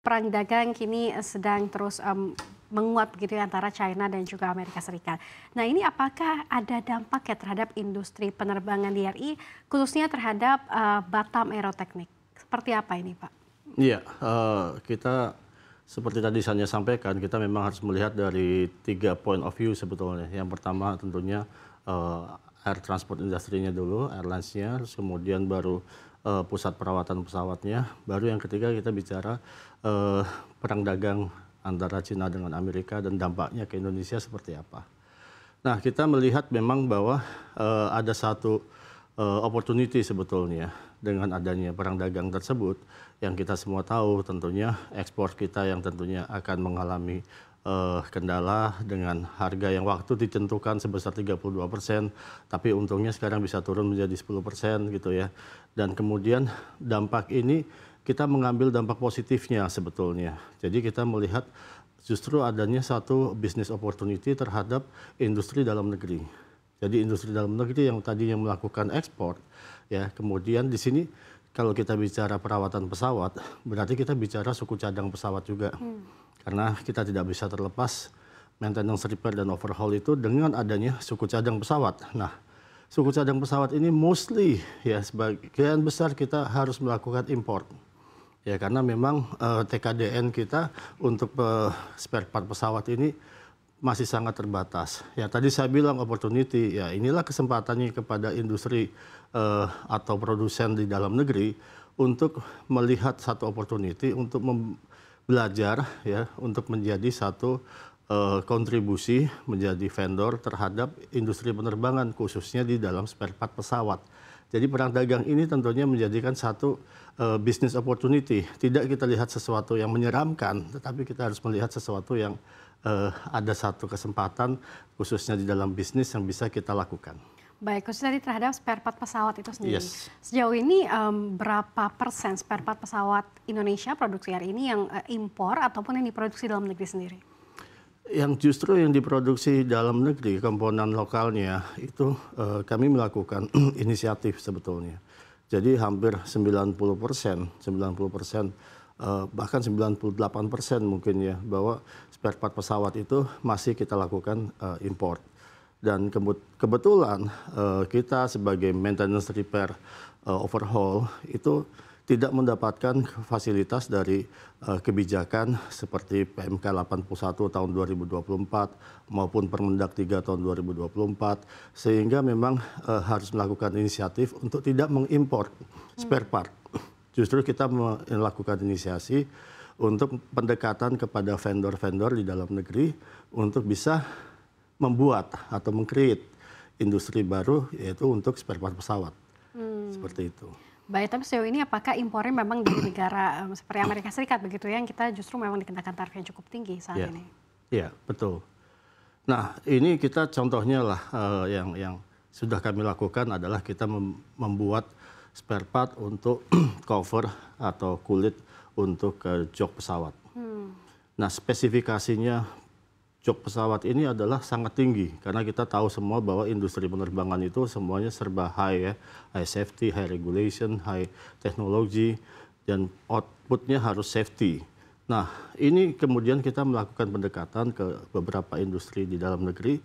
Perang dagang kini sedang terus menguat begitu ya antara China dan juga Amerika Serikat. Nah ini apakah ada dampak ya terhadap industri penerbangan di RI, khususnya terhadap Batam Aeroteknik? Seperti apa ini Pak? Iya, kita seperti tadi saya sampaikan, kita memang harus melihat dari 3 point of view sebetulnya. Yang pertama tentunya air transport industrinya dulu, airlines-nya, terus kemudian baru pusat perawatan pesawatnya, baru yang ketiga kita bicara perang dagang antara Cina dengan Amerika dan dampaknya ke Indonesia seperti apa. Nah, kita melihat memang bahwa ada satu opportunity sebetulnya dengan adanya perang dagang tersebut, yang kita semua tahu tentunya ekspor kita yang tentunya akan mengalami kendala dengan harga yang waktu ditentukan sebesar 32%, tapi untungnya sekarang bisa turun menjadi 10% gitu ya. Dan kemudian dampak ini kita mengambil dampak positifnya sebetulnya. Jadi kita melihat justru adanya satu business opportunity terhadap industri dalam negeri. Jadi industri dalam negeri yang tadinya melakukan ekspor, ya kemudian di sini kalau kita bicara perawatan pesawat, berarti kita bicara suku cadang pesawat juga. Karena kita tidak bisa terlepas maintenance, repair, dan overhaul itu dengan adanya suku cadang pesawat. Nah, suku cadang pesawat ini mostly ya sebagian besar kita harus melakukan import. Ya karena memang TKDN kita untuk spare part pesawat ini masih sangat terbatas. Ya tadi saya bilang opportunity, ya inilah kesempatannya kepada industri atau produsen di dalam negeri untuk melihat satu opportunity untuk belajar ya untuk menjadi satu kontribusi menjadi vendor terhadap industri penerbangan khususnya di dalam spare part pesawat. Jadi perang dagang ini tentunya menjadikan satu business opportunity. Tidak kita lihat sesuatu yang menyeramkan, tetapi kita harus melihat sesuatu yang ada satu kesempatan khususnya di dalam bisnis yang bisa kita lakukan. Baik, khususnya terhadap spare part pesawat itu sendiri. Yes. Sejauh ini berapa persen spare part pesawat Indonesia produksi hari ini yang impor ataupun yang diproduksi dalam negeri sendiri? Yang justru yang diproduksi dalam negeri, komponen lokalnya, itu kami melakukan inisiatif sebetulnya. Jadi hampir 90%, bahkan 98% mungkin ya, bahwa spare part pesawat itu masih kita lakukan import. Dan kebetulan kita sebagai maintenance, repair, overhaul itu tidak mendapatkan fasilitas dari kebijakan seperti PMK 81 tahun 2024 maupun Permendak 3 tahun 2024, sehingga memang harus melakukan inisiatif untuk tidak mengimpor spare part. Justru kita melakukan inisiasi untuk pendekatan kepada vendor-vendor di dalam negeri untuk bisa membuat atau meng-create industri baru, yaitu untuk spare part pesawat. Seperti itu. Baik, tapi sejauh ini apakah impornya memang dari negara seperti Amerika Serikat begitu ya, yang kita justru memang dikenakan tarif yang cukup tinggi saat ini? Iya, betul. Nah, ini kita contohnya lah yang sudah kami lakukan adalah kita membuat spare part untuk cover atau kulit untuk jok pesawat. Nah, spesifikasinya jok pesawat ini adalah sangat tinggi karena kita tahu semua bahwa industri penerbangan itu semuanya serba high ya, high safety, high regulation, high technology, dan outputnya harus safety. Nah, ini kemudian kita melakukan pendekatan ke beberapa industri di dalam negeri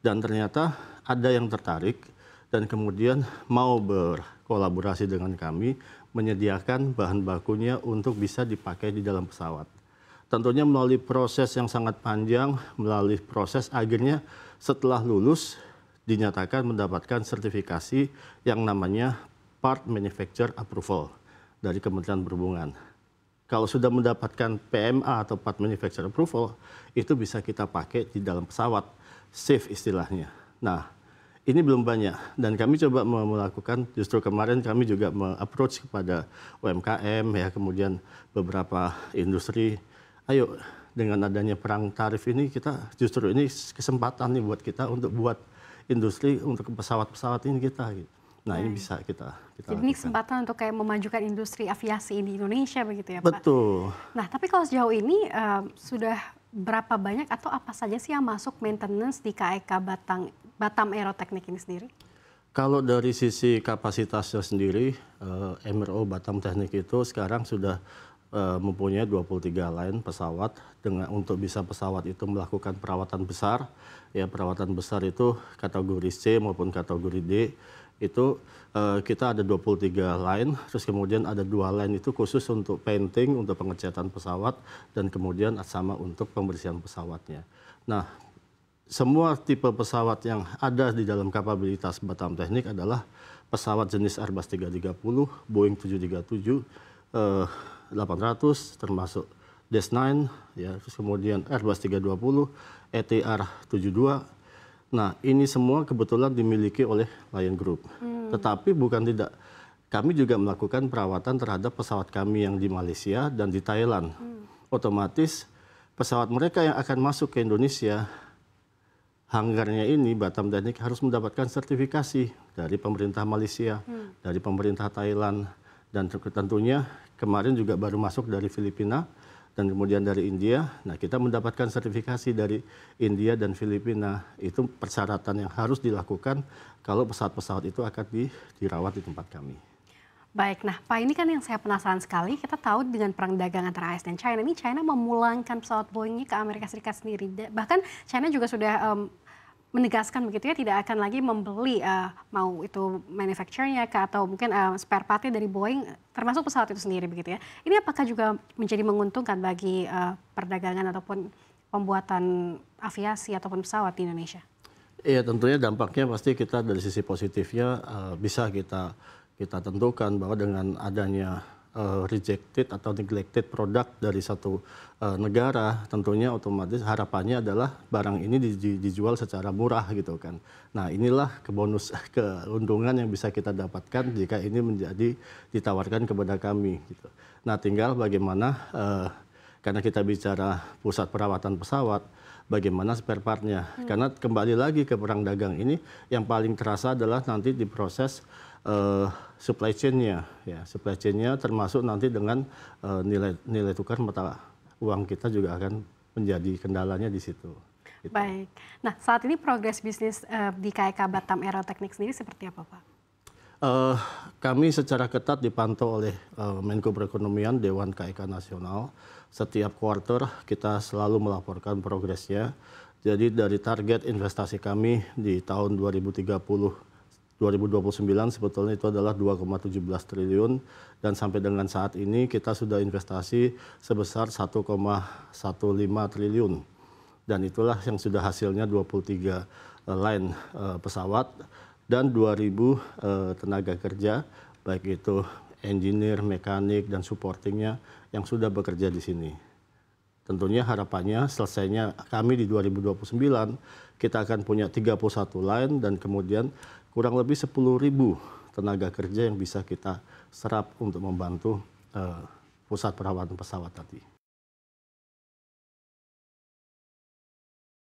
dan ternyata ada yang tertarik dan kemudian mau berkolaborasi dengan kami menyediakan bahan bakunya untuk bisa dipakai di dalam pesawat. Tentunya melalui proses yang sangat panjang, melalui proses akhirnya setelah lulus dinyatakan mendapatkan sertifikasi yang namanya Part Manufacturer Approval dari Kementerian Perhubungan. Kalau sudah mendapatkan PMA atau Part Manufacturer Approval, itu bisa kita pakai di dalam pesawat, safe istilahnya. Nah, ini belum banyak dan kami coba melakukan, justru kemarin kami juga approach kepada UMKM ya, kemudian beberapa industri. Ayo, dengan adanya perang tarif ini kita justru ini kesempatan nih buat kita untuk buat industri untuk pesawat-pesawat ini kita. Nah, ini bisa kita Jadi lakukan. ini kesempatan untuk kayak memajukan industri aviasi di Indonesia begitu ya Pak? Betul. Nah, tapi kalau sejauh ini sudah berapa banyak atau apa saja sih yang masuk maintenance di KAEK Batam Aeroteknik ini sendiri? Kalau dari sisi kapasitasnya sendiri, MRO Batam Teknik itu sekarang sudah mempunyai 23 line pesawat untuk bisa pesawat itu melakukan perawatan besar. Ya, perawatan besar itu kategori C maupun kategori D itu kita ada 23 line, terus kemudian ada 2 line itu khusus untuk painting, untuk pengecatan pesawat, dan kemudian sama untuk pembersihan pesawatnya. Nah, semua tipe pesawat yang ada di dalam kapabilitas Batam Teknik adalah pesawat jenis Airbus 330, Boeing 737, 800, termasuk Dash 9, ya, terus kemudian Airbus 320, ETR 72. Nah, ini semua kebetulan dimiliki oleh Lion Group. Tetapi bukan tidak, kami juga melakukan perawatan terhadap pesawat kami yang di Malaysia dan di Thailand. Otomatis pesawat mereka yang akan masuk ke Indonesia, hanggarnya ini Batam Teknik harus mendapatkan sertifikasi dari pemerintah Malaysia, dari pemerintah Thailand, dan tentunya kemarin juga baru masuk dari Filipina dan kemudian dari India. Nah, kita mendapatkan sertifikasi dari India dan Filipina. Itu persyaratan yang harus dilakukan kalau pesawat-pesawat itu akan dirawat di tempat kami. Baik, nah Pak, ini kan yang saya penasaran sekali, kita tahu dengan perang dagang antara AS dan China, ini China memulangkan pesawat Boeing-nya ke Amerika Serikat sendiri. Bahkan China juga sudah menegaskan begitu ya, tidak akan lagi membeli mau itu manufacturernya atau mungkin spare partnya dari Boeing, termasuk pesawat itu sendiri begitu ya. Ini apakah juga menjadi menguntungkan bagi perdagangan ataupun pembuatan aviasi ataupun pesawat di Indonesia? Iya, tentunya dampaknya pasti kita dari sisi positifnya bisa kita tentukan bahwa dengan adanya rejected atau neglected produk dari satu negara, tentunya otomatis harapannya adalah barang ini dijual secara murah gitu kan. Nah, inilah keuntungan yang bisa kita dapatkan jika ini ditawarkan kepada kami gitu. Nah, tinggal bagaimana karena kita bicara pusat perawatan pesawat, bagaimana spare partnya. Karena kembali lagi ke perang dagang ini, yang paling terasa adalah nanti diproses supply chain-nya, ya, supply chain-nya termasuk nanti dengan nilai tukar mata uang kita juga akan menjadi kendalanya di situ. Gitu. Baik. Nah, saat ini progres bisnis di KAEK Batam Aeroteknik sendiri seperti apa, Pak? Kami secara ketat dipantau oleh Menko Perekonomian, Dewan KAEK Nasional. Setiap quarter kita selalu melaporkan progresnya. Jadi dari target investasi kami di tahun 2029 sebetulnya itu adalah 2,17 triliun dan sampai dengan saat ini kita sudah investasi sebesar 1,15 triliun dan itulah yang sudah hasilnya 23 line pesawat dan 2.000 tenaga kerja baik itu engineer, mekanik dan supportingnya yang sudah bekerja di sini. Tentunya harapannya selesainya kami di 2029 kita akan punya 31 line dan kemudian kurang lebih 10.000 tenaga kerja yang bisa kita serap untuk membantu pusat perawatan pesawat tadi.